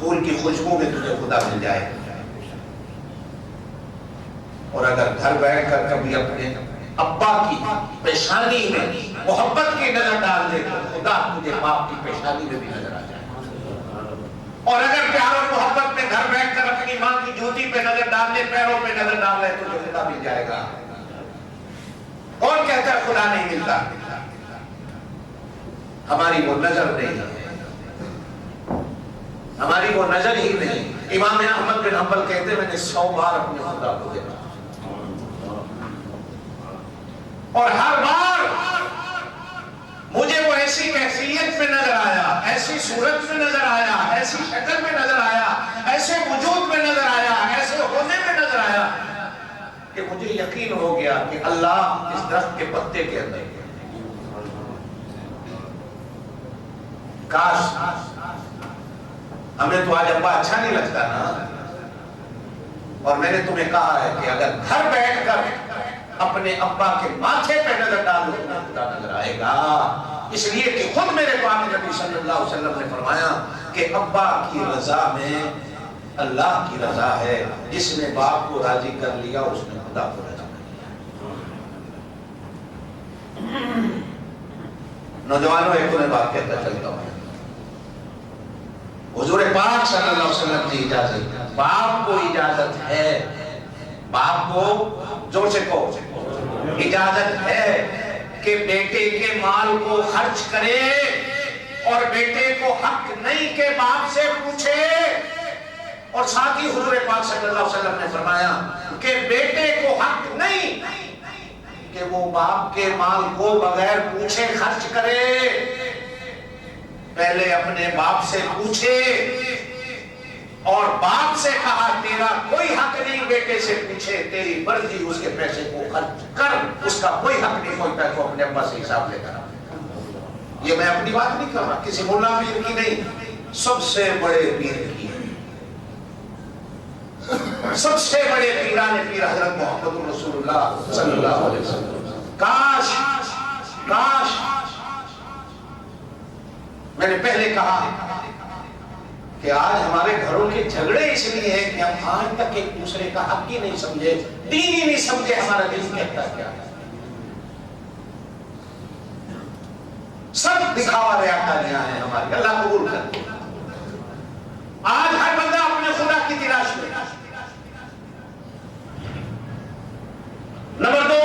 پھول کی خوشبو میں تجھے خدا مل جائے گا۔ اور اگر گھر بیٹھ کر کبھی اپنے ابا کی پیشانی میں محبت کی نظر ڈال دے تو خدا تجھے باپ کی پیشانی میں بھی نظر آ جائے۔ اور اگر پیار اور محبت میں گھر بیٹھ کر اپنی ماں کی جوتی پہ نظر ڈال دے، پیروں پہ نظر ڈال دے تو تجھے خدا مل جائے گا۔ کون کہتا ہے خدا نہیں ملتا؟ ہماری وہ نظر نہیں ہے، ہماری وہ نظر ہی نہیں۔ امام احمد بن حنبل کہتے میں نے 100 بار اپنے خدا کو دیکھا اور ہر بار مجھے وہ ایسی کیفیت میں نظر آیا، ایسی صورت میں نظر آیا، ایسی شکل میں نظر آیا، ایسے وجود میں نظر آیا، ایسے ہونے میں نظر آیا کہ مجھے یقین ہو گیا کہ اللہ اس درخت کے پتے کے اندر ہے۔ کاش ہمیں تو آج ابا اچھا نہیں لگتا نا، اور میں نے تمہیں کہا ہے کہ اگر گھر بیٹھ کر اپنے ابا کے ماتھے پہ نظر ڈالو تو خدا نظر آئے گا، اس لیے کہ خود میرے پاک نبی صلی اللہ علیہ وسلم نے فرمایا کہ ابا کی رضا میں اللہ کی رضا ہے، جس نے باپ کو راضی کر لیا اس نے خدا کو رضا کر لیا۔ نوجوانوں ایک تمہیں بات کہتا چلتا ہوں، حضور پاک صلی اللہ علیہ وسلم کی اجازت، باپ کو اجازت ہے، باپ کو زور سے کہو اجازت ہے کہ بیٹے کے مال کو خرچ کرے، اور بیٹے کو حق نہیں کہ باپ سے پوچھے۔ اور ساتھ ہی حضور پاک صلی اللہ علیہ وسلم نے فرمایا کہ بیٹے کو حق نہیں کہ وہ باپ کے مال کو بغیر پوچھے خرچ کرے، پہلے اپنے باپ سے پوچھے، اور باپ سے کہا تیرا کوئی حق نہیں بیٹے سے پوچھے، تیری مرضی، اس کے پیسے کو خرچ کر، اس کا کوئی حق نہیں ہوتا ہے تو اپنے ابا سے حساب لے کر۔ یہ میں اپنی بات نہیں کر رہا، کسی مولا پیر کی نہیں، سب سے بڑے پیر کی، سب سے بڑے پیران پیر حضرت محمد رسول اللہ صلی اللہ علیہ وسلم۔ کاش میں نے پہلے کہا کہ آج ہمارے گھروں کے جھگڑے اس لیے ہیں کہ ہم آج تک ایک دوسرے کا حق ہی نہیں سمجھے، دین ہی نہیں سمجھے، ہمارا دین کہتا کیا ہے، سب دکھاوا ریاکاریاں ہیں ہماری، اللہ قبول کرتے۔ آج ہر بندہ اپنے خدا کی تلاش میں۔ نمبر 2،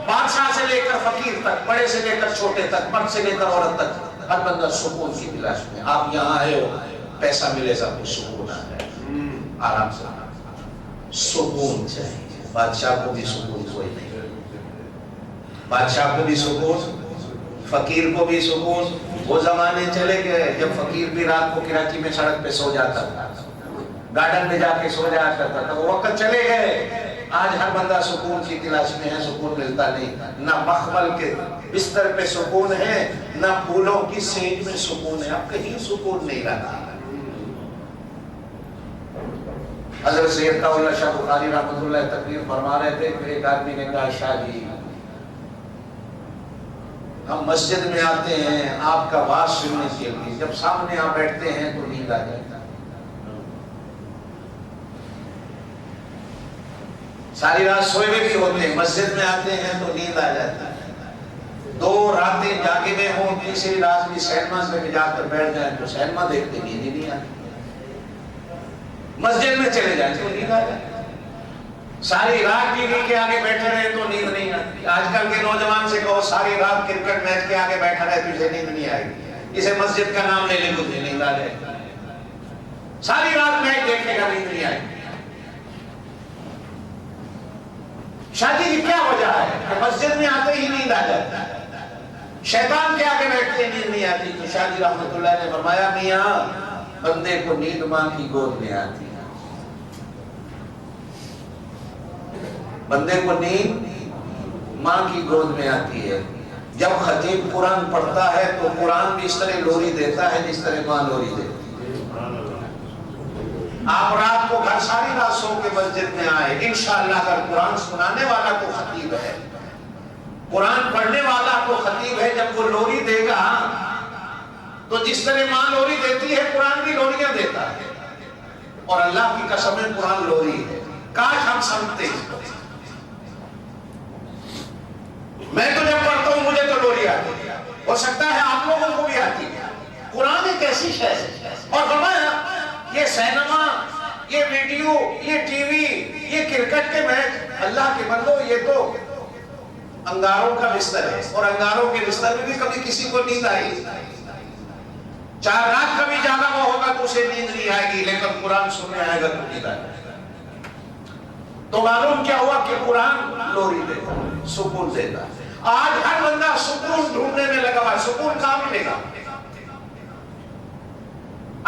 بادشاہ سے لے کر فقیر تک، بڑے سے لے کر چھوٹے تک، مرد سے لے کر عورت تک، ہر بندہ سکون کی تلاش میں۔ آپ یہاں آئے ہو، پیسہ ملے سب کچھ سکون آ جائے، آرام سے سکون چاہیے۔ بادشاہ کو بھی سکون کوئی نہیں، بادشاہ کو بھی سکون، فقیر کو بھی سکون۔ وہ زمانے چلے گئے جب فقیر بھی رات کو کراچی میں سڑک پہ سو جاتا تھا، گارڈن میں جا کے سو جاتا تھا، وہ وقت چلے گئے۔ آج ہر بندہ سکون کی تلاش میں ہے، سکون ملتا نہیں، نہ مخمل کے بستر پہ سکون ہے، نہ پھولوں کی سینج میں سکون ہے، اب کہیں سکون نہیں رہا۔ حضرت سید اللہ شاہ بخاری رحمۃ اللہ تقریر فرما رہے تھے، پھر ایک آدمی نے کہا شاہ جی ہم مسجد میں آتے ہیں آپ کا واز سننے کے لیے، جب سامنے آپ بیٹھتے ہیں تو نیند آ جاتا ہے، ساری رات سوئے ہوئے بھی ہوتے ہیں، مسجد میں آتے ہیں تو نیند آ جاتی ہے، 2 راتیں جاگے میں ہوں، تیسری رات بھی سینما میں جا کر بیٹھ جائیں تو سینما دیکھتے نیند ہی نہیں آتی، مسجد میں چلے جائیں تو نیند آ جاتی، ساری رات ٹی وی کے آگے بیٹھے رہے تو نیند نہیں آتی۔ آج کل کے نوجوان سے کہو ساری رات کرکٹ میچ کے آگے بیٹھا رہے تو اسے نیند نہیں آئے گی، اسے مسجد کا نام لے لے تو نیند آ جائے گی، ساری رات میچ دیکھنے کا نیند نہیں آئے گی۔ شادی کی کیا وجہ ہے کہ مسجد میں آتے ہی نیند آ جاتی ہے، شیطان کے آگے بیٹھتے نیند نہیں آتی۔ تو شاہ جی رحمۃ اللہ نے فرمایا میاں بندے کو نیند ماں کی گود میں آتی ہے، بندے کو نیند ماں کی گود میں آتی ہے۔ جب خطیب قرآن پڑھتا ہے تو قرآن بھی اس طرح لوری دیتا ہے جس طرح ماں لوری دیتی ہے۔ آپ رات کو گھر ساری رات سو کے مسجد میں آئے، انشاءاللہ اگر قرآن سنانے والا تو خطیب ہے، قرآن پڑھنے والا تو خطیب ہے، جب وہ لوری دے گا تو جس طرح ماں لوری دیتی ہے قرآن بھی لوریاں دیتا ہے۔ اور اللہ کی قسم ہے قرآن لوری ہے. کاش ہم سمجھتے اس کو. میں تو جب پڑھتا ہوں مجھے تو لوری آتی ہے, ہو سکتا ہے آپ لوگوں کو بھی آتی ہے. قرآن ایک ایسی شے ہے. اور فرمایا یہ سینما, یہ ویڈیو, یہ ٹی وی, یہ کرکٹ کے میچ, اللہ کے بندو یہ تو انگاروں کا بستر ہے, اور انگاروں کے بستر میں بھی کبھی کسی کو نیند آئی, 4 رات کبھی جاگا ہوا ہوگا تو اسے نیند نہیں آئے گی, لیکن قرآن سننے آئے گا تو نیند آئے گا. تو معلوم کیا ہوا کہ قرآن لوری دیتا, سکون دیتا. آج ہر بندہ سکون ڈھونڈنے میں لگا ہوا ہے, سکون کہاں ملے گا؟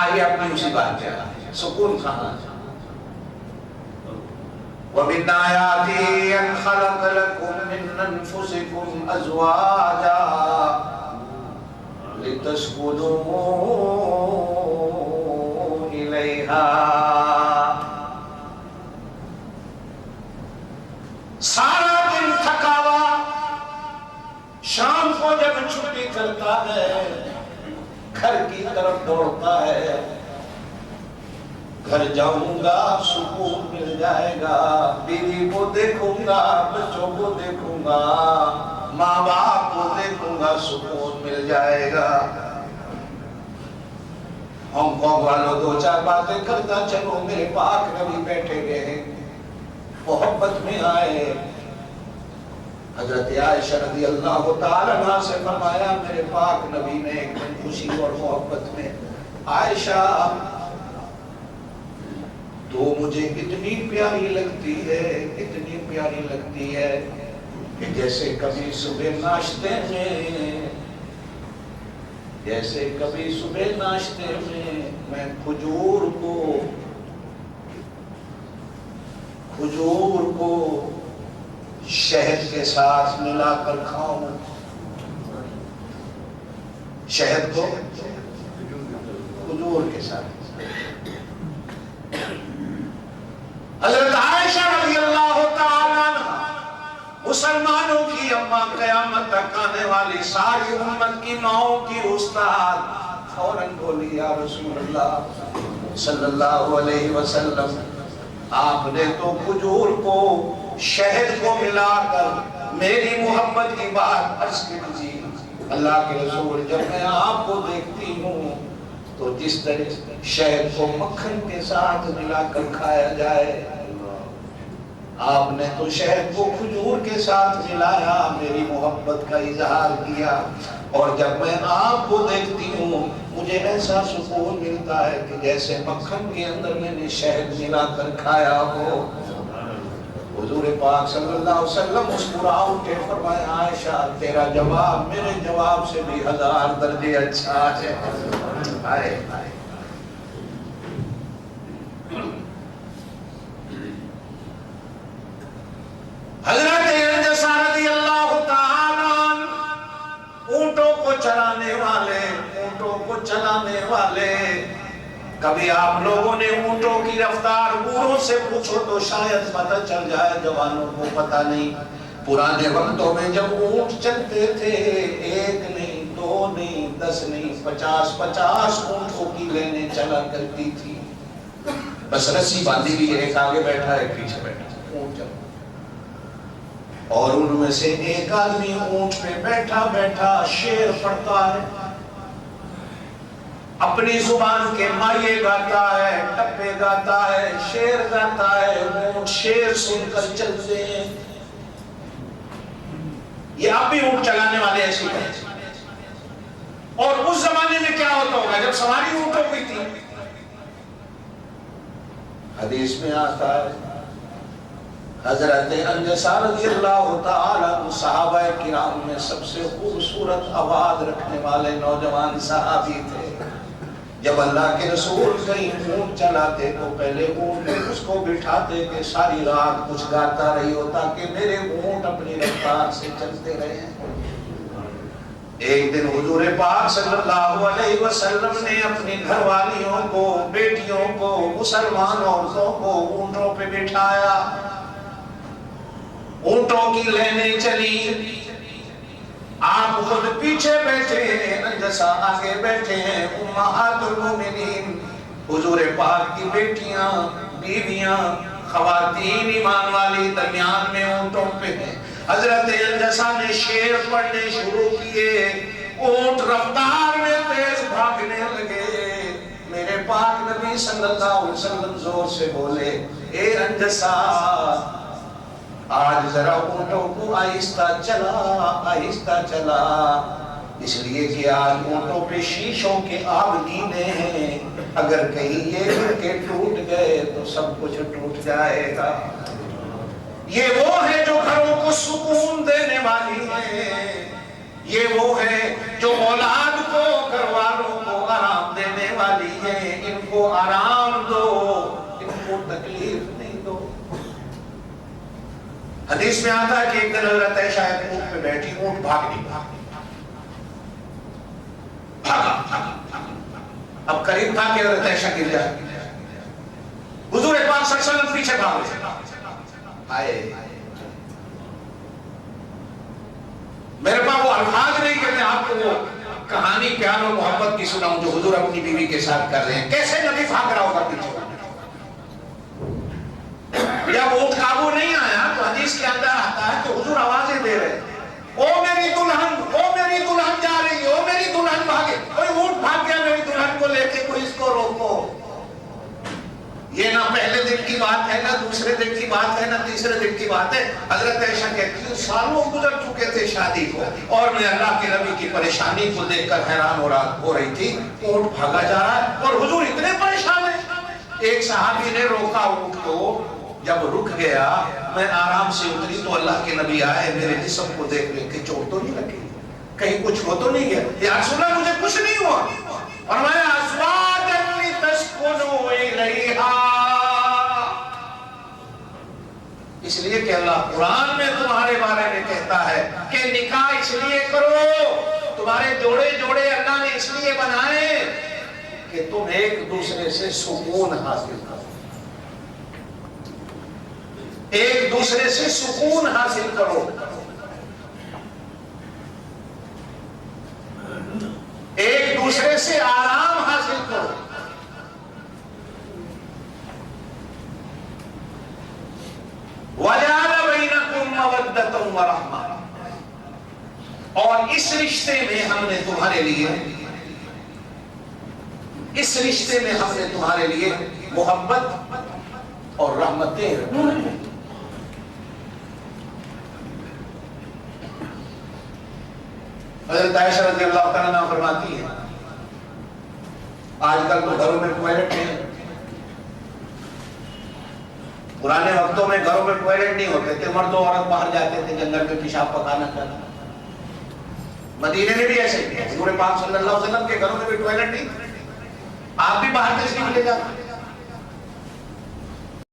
آئیے اپنی اسی بات کیا سکون کہاں؟ وَمِنْ آيَاتِهِ أَنْ خَلَقَ لَكُم مِّنْ أَنفُسِكُمْ أَزْوَاجًا لِتَسْكُنُوا إِلَيْهَا. سارا دن تھکا ہوا, شام کو جب چھٹی کرتا ہے گھر کی طرف دوڑتا ہے, گھر جاؤں گا سکون مل جائے گا, بیوی کو دیکھوں گا, بچوں کو دیکھوں گا, ماں باپ کو دیکھوں گا, سکون مل جائے گا. ہانگ کانگ والوں 2-4 باتیں کرتا چلو, میرے پاک نبی بیٹھے گئے, محبت میں آئے. حضرت عائشہ رضی اللہ تعالی عنہ سے فرمایا میرے پاک نبی نے ایک دن خوشی اور محبت میں, عائشہ تو مجھے اتنی پیاری لگتی ہے, اتنی پیاری لگتی ہے کہ جیسے کبھی صبح ناشتے میں, جیسے کبھی صبح ناشتے میں کھجور کو شہد کے ساتھ ملا کر کھاؤں, شہد کو کھجور کے ساتھ. حضرت عائشہ رضی اللہ تعالیٰ عنہ مسلمانوں کی اماں, قیامت تک آنے والی ساری امت کی ماؤں کی استاد, فوراً بولی یا رسول اللہ صلی اللہ علیہ وسلم, آپ نے تو کھجور کو شہد کو ملا کر میری محبت کی بات عرض کی تھی. اللہ کے رسول جب میں آپ کو دیکھتی ہوں تو جس طرح شہد کو مکھن کے ساتھ ملا کر کھایا جائے, آپ نے تو شہد کو کھجور کے ساتھ ملایا, میری محبت کا اظہار کیا. اور جب میں آپ کو دیکھتی ہوں مجھے ایسا سکون ملتا ہے کہ جیسے مکھن کے اندر میں نے شہد ملا کر کھایا ہو. حضور پاک صلی اللہ علیہ وسلم مسکرا اٹھے, فرمایا عائشہ تیرا جواب میرے جواب سے بھی 1000 درجے اچھا ہے. حضرت انجسہ رضی اللہ تعالیٰ اونٹوں کو چلانے والے, کبھی آپ لوگوں نے اونٹوں کی رفتار بوڑھوں سے پوچھو تو شاید پتہ چل جائے, جوانوں کو پتہ نہیں. پرانے وقتوں میں جب اونٹ چلتے تھے 1 نہیں 2 نہیں 10 نہیں 50 اونٹوں کی لینے چلا کرتی تھی. بس رسی باندھی بھی, ایک آگے بیٹھا ایک پیچھے بیٹھا, اونٹ چل, اور ان میں سے ایک آدمی اونٹ پہ بیٹھا بیٹھا شعر پڑھتا ہے, اپنی زبان کے مائے گاتا ہے, ٹپے گاتا ہے, شعر گاتا ہے. اونٹ شعر سن کر چلتے ہیں. یہ آپ بھی اونٹ چلانے والے ایسے ہیں. اور اس زمانے میں کیا ہوتا ہوگا جب سواری اونٹوں کی تھی؟ حدیث میں آتا ہے حضرت انجسہ رضی اللہ تعالیٰ صحابہ کرام میں سب سے خوبصورت آواز رکھنے والے نوجوان صحابی تھے. جب اللہ کے رسول کہیں اونٹ چلاتے تو پہلے اونٹ میں اس کو بٹھاتے کہ ساری رات کچھ گاتا رہی ہو تاکہ میرے اونٹ اپنی رفتار سے چلتے رہے. ایک دن حضور پاک صلی اللہ علیہ وسلم نے اپنی گھر والیوں کو, بیٹیوں کو, مسلمان عورتوں کو اونٹوں پہ بٹھایا. اونٹوں کی لینے چلی, آپ خود پیچھے بیٹھے ہیں, انجسہ آگے بیٹھے ہیں. امہات المومنین حضور پاک کی بیٹیاں، بیویاں، خواتین ایمان والی درمیان میں اونٹوں پہ ہیں۔ حضرت انجسا نے شعر پڑھنے شروع کیے، اونٹ رفتار میں تیز بھاگنے لگے۔ میرے پاک نبی صلی اللہ علیہ وسلم زور سے بولے، اے انجسا آج ذرا اونٹوں کو آہستہ چلا، آہستہ چلا، اس لیے کہ آج اونٹوں پہ شیشوں کے آبگینے ہیں، اگر کہیں یہ گر کے ٹوٹ گئے تو سب کچھ ٹوٹ جائے گا۔ یہ وہ ہے جو گھروں کو سکون دینے والی ہے، یہ وہ ہے جو اولاد کو، گھر والوں کو آرام دینے والی ہے۔ ان کو آرام دو، ان کو تکلیف نہیں دو۔ حدیث میں آتا ہے کہ ایک دن حضرت عائشہ ایک اونٹ پہ بیٹھی، اونٹ بھاگ نہیں بھاگا، اب قریب تھا کہ حضرت عائشہ گر جائے۔ حضور پاک صلی اللہ علیہ وسلم پیچھے بھاگے، آئے میرے پاس وہ الفاظ نہیں کہ میں آپ کو وہ کہانی پیار اور محبت کی سناؤں جو حضور اپنی بیوی کے ساتھ کر رہے ہیں۔ کیسے نبی بھاگ رہا ہوگا پیچھے؟ جب اونٹ قابو نہیں آیا تو حدیث کے اندر آتا ہے کہ حضور آوازیں دے رہے ہیں، او میری دلہن، او میری دلہن جا رہی ہے، او میری دلہن بھاگے، کوئی اونٹ بھاگ گیا میری دلہن کو لے کے، کوئی اس کو روکو۔ یہ نہ پہلے دن کی بات ہے، نہ دوسرے دن کی بات ہے، نہ تیسرے دن کی بات ہے۔ حضرت عائشہ کہتی ہے سالوں گزر چکے تھے شادی کو، اور میں اللہ کے نبی کی پریشانی کو دیکھ کر حیران ہو رہی تھی۔ اونٹ بھاگا جا رہا ہے اور حضور اتنے پریشان ہیں۔ ایک صحابی نے روکا اونٹ کو، جب رک گیا میں آرام سے اتری تو اللہ کے نبی آئے، میرے جسم کو دیکھ لے کہ چوٹ تو نہیں لگی، کہیں کچھ ہو تو نہیں گیا؟ یا رسول اللہ مجھے کچھ نہیں ہوا۔ فرمایا ازواجا لتسکنوا الیہا، اس لیے کہ اللہ قرآن میں تمہارے بارے میں کہتا ہے کہ نکاح اس لیے کرو، تمہارے جوڑے جوڑے اللہ نے اس لیے بنائے کہ تم ایک دوسرے سے سکون حاصل کرو، ایک دوسرے سے سکون حاصل کرو، ایک دوسرے سے آرام حاصل کرو۔ وَجَعَلَ بَيْنَكُمْ مَوَدَّةً وَرَحْمَةً، اور اس رشتے میں ہم نے تمہارے لیے، اس رشتے میں ہم نے تمہارے لیے محبت اور رحمتیں رکھی۔ حضرت عائشہ رضی اللہ تعالیٰ عنہ فرماتی ہے آج کل تو گھروں میں ٹوائلٹ نہیں، پرانے وقتوں میں گھروں میں ٹوائلٹ نہیں ہوتے تھے، مرد و عورت باہر جاتے تھے جنگل میں پیشاب پکانا کرنا۔ مدینے میں بھی ایسے ہی، حضور پاک صلی اللہ علیہ وسلم کے گھروں میں بھی ٹوائلٹ نہیں، آپ بھی باہر تشریف لے جاتے۔